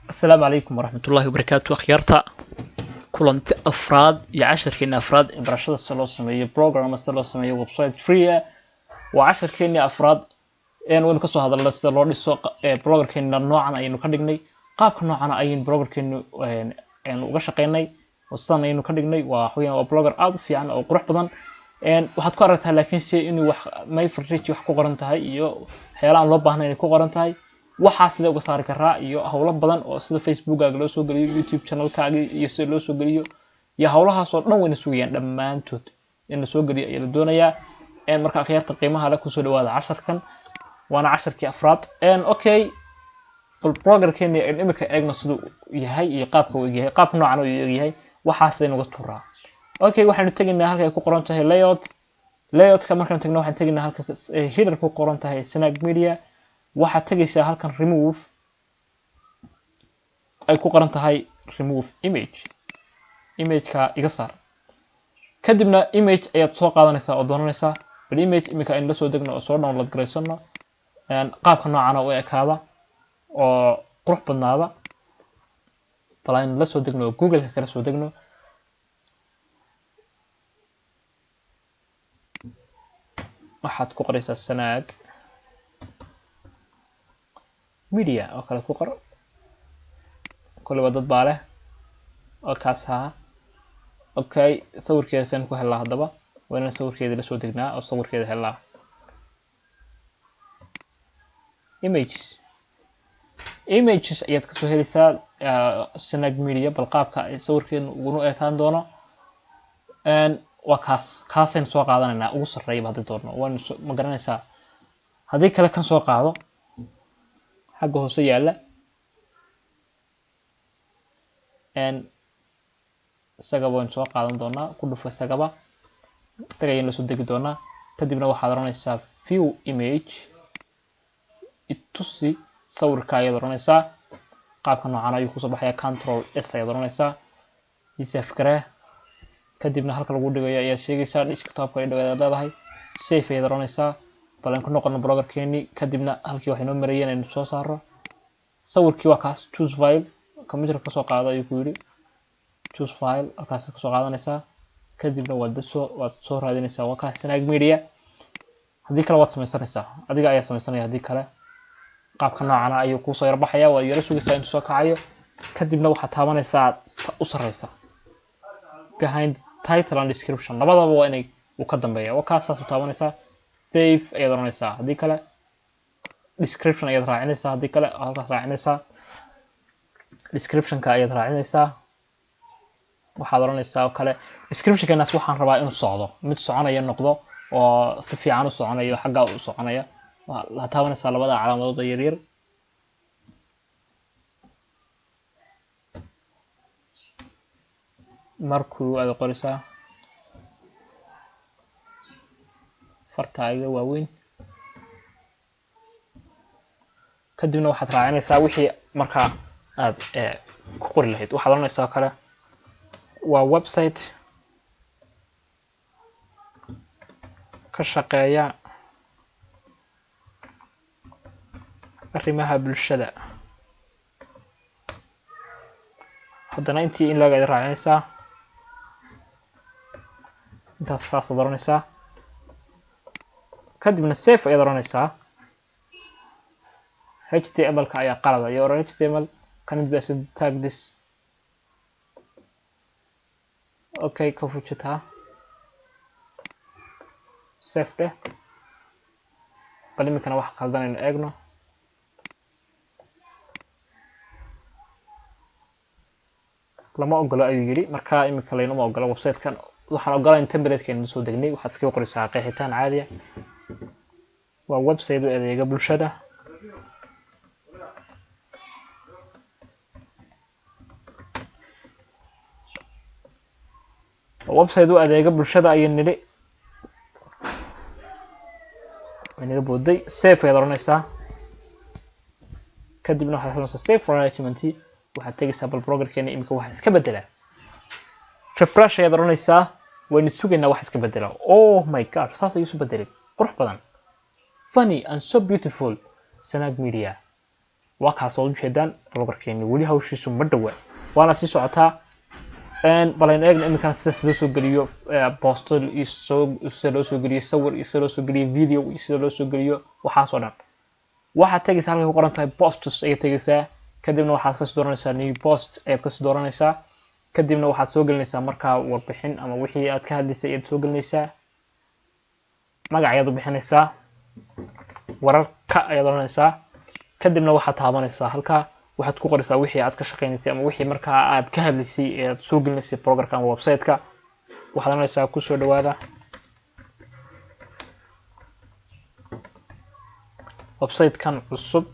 السلام عليكم ورحمة الله وبركاته أخيارتا كلنت أفراد يعشر كنا أفراد برشاد السلوسمية بروجرام السلوسمية ويب سايت فري وعشر كنا أفراد إن وين كسو هذا الله استلوني سوق بروجر كنا نوعنا أي نكدقني قاب نوعنا أي بروجر كنا إن وقشقيني وصلنا أي نكدقني وحوينا وبروجر أو في عنا أو قرح بدن إن واحد قررتها لكن شيء إنه ما يفرجيش وح قرنتها يو حيلان لبه هنا يكون قرنتها waxaas la uga saari karaa iyo hawlo badan oo sida Facebook-aaga loo soo geliyo YouTube channel-kaaga iyo sida loo soo geliyo iyo hawlahaas oo dhan wayna sugayaan dhamaantood in la soo geliyo ayaa la doonayaa marka akhyaarta qiimaha la ku soo dhawaada casharkan waana casharkii afraad okay bal program-keena imika eegno siduu yahay iyo qaabka uu yahay qaabka noocan uu yahay waxaas aynu uga tuuraa okay waxaanu tagnaa halka ay ku qoran tahay layout-ka markaan tagno waxaan tagnaa halka header ku qoran tahay Snag Media waxaad tagaysaa halkan remove ay ku qoran tahay remove image-ka iga saar kadibna image ayaad soo qaadanaysaa oo doonanaysaa bal image imika in la soo degno oo soo download gareysano qaabka noocan oo ekaada oo qurux badnaada bal in la soo degno Google-ka kala soo degno waxaad ku qoraysaa Snag media oo kala ku qor kulli wada dad baale oo kaas okay sawirkeeda san ku helaa hadaba waana sawirkeeda la soo degnaa oo sawirkeeda helaa images ayaad ka soo helaysaa Snag Media bal qaabka ay sawirkeena ugu ekaan doono waa kaaseen soo qaadanayna ugu sareeyay hadii doorno waan ma garanaysaa hadii kale kan soo qaado xagga hoose yaala isaga waan soo qaadan doonaa ku dhufo isaga ayaan la soo degi doonaa kadibna waxaad oranaysaa view image itusi sawirka ayaad oranaysaa qaabka noocan ayuu ku soo baxaya control s ayaad oranaysaa save garee kadibna halka lagu dhigayo ayaad sheegaysaa desktop-ka ay leedahay save ayaad oranaysaa balan ku noqono program-keeni kadibna halkii waxay noo marayeen inuu soo saaro sawirkii waa kaas choose file computer ka soo qaado ayuu ku yiri choose file halkaas ka soo qaadanaysaa kadibna waad soo raadinaysaa waa kaas Snag Media hadii kale waad samaysanaysaa adiga ayaa samaysanaya hadii kale qaabka noocan ayuu ku soo yarbaxaya waa yara sugaysaa inuu soo kacayo kadibna waxaad taabanaysaa u sareysa behind title and description labadaba waa inay uu ka dambeeyo waa kaas u taabanaysaa save ayaad oranaysaa hadii kale description ayaad raacinaysaa hadii kale halkaas raacinaysaa description-ka ayaad raacinaysaa waxaad oranaysaa oo kale description-kanaas waxaan rabaa inuu socdo mid soconaya noqdo oo si fiican u soconayo xagga u soconaya la taabanaysaa labada calaamadood yar yar markuu aad qoraysaa fartaaga waaweyn kadibna waxaad raacinaysaa wixii marka aad ku qori lahayd waxaad oranaysaa kale waa website ka shaqeeya arrimaha bulshada haddana intii in laga raacinaysaa intaas saas oranaysaa kadibna save ayaad oranaysaa HTML-ka ayaa qalad ah iyo HTML can be tag this okay ka fujita save de bal imikana wax qaldan aynu eegno lama ogolo ayuu yiri marka imika laynama ogolo website-kan waxaan ogolayn template-keena soo degnay waxaad iska qoraysaa qeexitaan caadi ah waa website u adeega bulshada website u adeega bulshada ayay nili inaga booday save ayaad oranaysaa kadibna waxaad oranaysaa save for arrangement waxaad tagaysaa bal program-keena imika waxa iska bedela refresh ayaad oranaysaa waynu sugaynaa wax iska bedela oh my god saas ayuu isu bedelay qurux badan funny and so beautiful Snag Media waa kaas oo ujeedaan programkeeni weli hawshiisu ma dhawa waana sii socotaa balan eegna iminkan sida loo soo geliyo post sida loo soo geliyo sawir sida loo soo geliyo video sida loo soo geliyo waxaas oo dhan waxaad tagaysaa halka ku qoran tahay posts ay tagaysaa kadibna waxaad ka soo dooranaysaa new post ayaad ka soo dooranaysaa kadibna waxaad soo gelinaysaa markaa warbixin ama wixii aad ka hadlaysay ayaad soo gelinaysaa magac ayaad u bixinaysaa wararka ayaad oranaysaa kadibna waxaad taabanaysaa halka waxaad ku qoraysaa wixii aad ka shaqeynaysay ama wixii markaa aad ka hadlaysay ee aad soo gelinaysay programka ama website-ka waxaad oranaysaa ku soo dhawaada website-kan cusub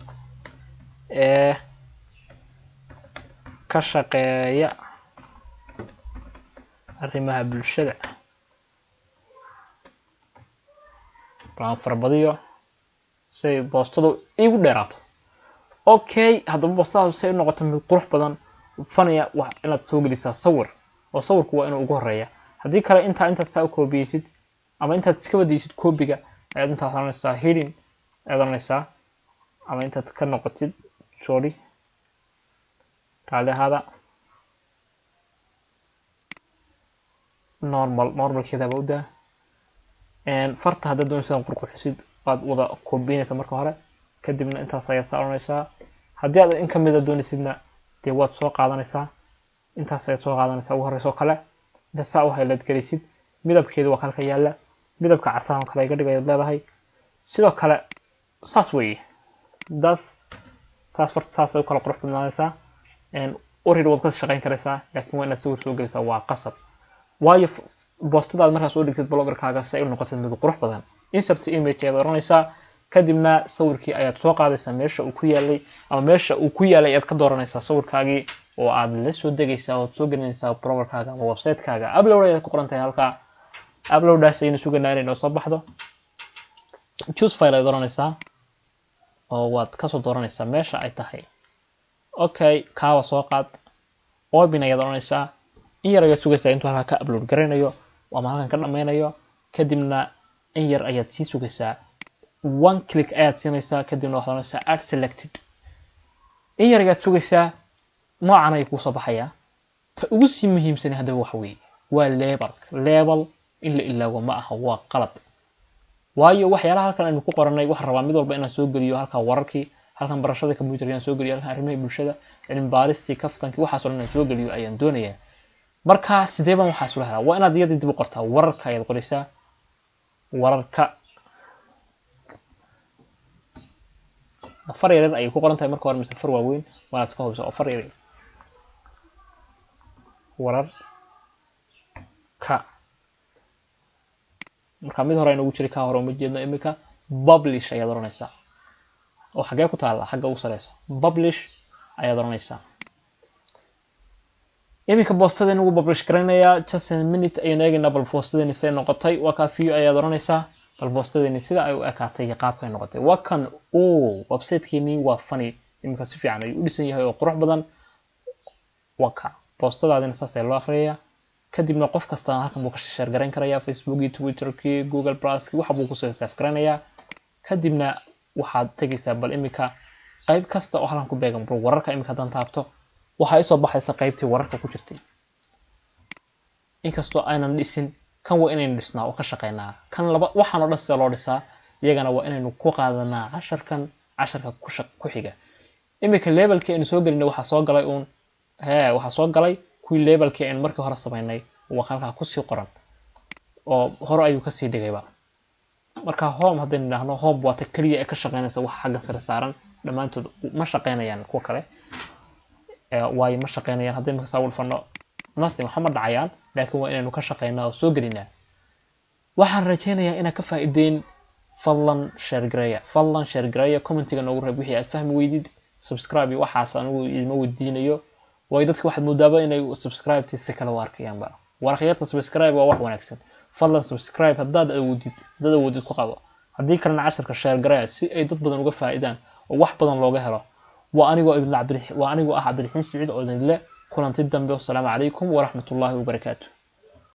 ee ka shaqeeya arrimaha bulshada baan farbadiyo say boostadu igu dheeraato okay haddaba boostadu say noqoto mid qurux badan fanaya wax inaad soo gelisaa sawir oo sawirku waa inuu ugu horeeya haddii kale inta saa u koobiyeysid ama intaad iska wadaysid koobiga ayaad intaad oranaysaa heading ayaad oranaysaa ama intaad ka noqotid sorry raalihaada normalkeeda bawda farta haddaad doonaysaa qurquxisid waad wada koobinaysaa marka hore kadibna intaas ayaad saa oranaysaa haddii aad in ka mid ah doonaysidna dee waad soo qaadanaysaa intaas ayaad soo qaadanaysaa ugu horeyso kale inta saa u highlight galaysid midabkeedu waa halka yaala midabka casaan oo kale iga dhigayaad leedahay sidoo kale saas weeye dad saas farta saas ay kala qurux badnaanaysaa already waad ka shaqeyn karaysaa laakiin waa inaad sawir soo gelisaa waa qasab waayo boostadaad markaa soo dhigtid bloggerkaaga si ay u noqotid mid qurux badan insert image ayaad oranaysaa kadibna sawirkii ayaad soo qaadaysaa meesha uu ku yaalay ama meesha uu ku yaalay ayaad ka dooranaysaa sawirkaagii oo aad la soo degaysaa oo soo gelinaysaa bloggerkaaga ama website-kaaga upload ayaad ku qoran tahay halka uploadaas ayayna suganaa inay noo soo baxdo choose file ayaad oranaysaa oo waad kasoo dooranaysaa meesha ay tahay okay kaawa soo qaad open ayaad oranaysaa in yar ayaad sugaysaa intuu halka ka upload garanayo ama halkan ka dhameynayo kadibna in yar ayaad sii sugaysaa one click ayaad siinaysaa kadibna waxaad oranaysaa add selected in yar ayaad sugaysaa noocan ay ku soo baxaya ta ugu sii muhiimsan hadaba waxa weeye waa label in la ilaawo ma aha waa qalad waayo waxyaalaha halkan aynu ku qoranay wax rabaa mid walba inaan soo geliyo halka wararkii halkan barashada computer ayaan soo geliyo halkan arrimaha bulshada cilmi baaristii kaftankii waxaas oo dhan aan soo geliyo ayaan doonayaa marka sidee baan waxaas ula helaa waa inaad iyada dib u qortaa wararka ayaad qoraysaa wararka afar yaryar ayay ku qoran tahay marka hore mise afar waaweyn waana iska hubisa afar yaryar wararka marka mid hore aynu ugu jiri ka hore uma jeedno imika publish ayaad oranaysaa oo xagee ku taala xagga ugu sareysa publish ayaad oranaysaa imika boostadeen ugu publish garanayaa just a minute ayaan eegaynaa bal boostadeen say noqotay waa ka view ayaad oranaysaa bal boostadeen sida ay u ekaatay iyo qaabka ay noqotay waa kan website-keeni waa funny imika si fiican ayuu u dhisan yahay oo qurux badan waa ka boostadaadina saas ayaa loo akhriyaa kadibna qof kasta halkan buu ka share garan karayaa Facebook, Twitter, Google Plus waxa buu ku soo save garanayaa kadibna waxaad tagaysaa bal imika qayb kasta oo halkan ku beegan wararka imika hadan taabto waxa ay soo baxaysa qaybtii wararka ku jirtay inkastoo aynan dhisin kan waa inaynu dhisnaa oo ka shaqeynaa kan laba waxaan oo dhan sida loo dhisaa iyagana waa inaynu ku qaadanaa casharka ku xiga imika labelkii aynu soo gelinay waxa soo galay waxa soo galay kuwii labelkii aynu markii hore sameynay waa halkaa kusii qoran oo hore ayuu kasii dhigayba marka home haddaynu idhaahno home waa ta keliya ee ka shaqeynaysa wax xagga sare saaran dhammaantood ma shaqeynayaan kuwa kale waayo ma shaqeynayaan haddaynu ka soo dhufano nothing waxa ma dhacayaan laakiin waa inaynu ka shaqeynaa oo soo gelinaa waxaan rajeynayaa inaad ka faa'iideen fadlan share gareeya commentiga noogu reeb wixii aad fahmi weydid subscribe iyo waxaas anigu idima weydiinayo way dadka waxaad moodaaba inay subscribe si kala warkayaanba warqiyada subscribe waa wax wanaagsan fadlan subscribe haddaad awoodid ku qabo haddii kalena casharka share gareeya si ay dad badan uga faa'iidaan oo wax badan looga helo waa anigoo ah Cabdiraxiin Siciid oo idin leh kulanti dambe. Wassalaamu calaykum waraxmatullaahi wabarakaatuh.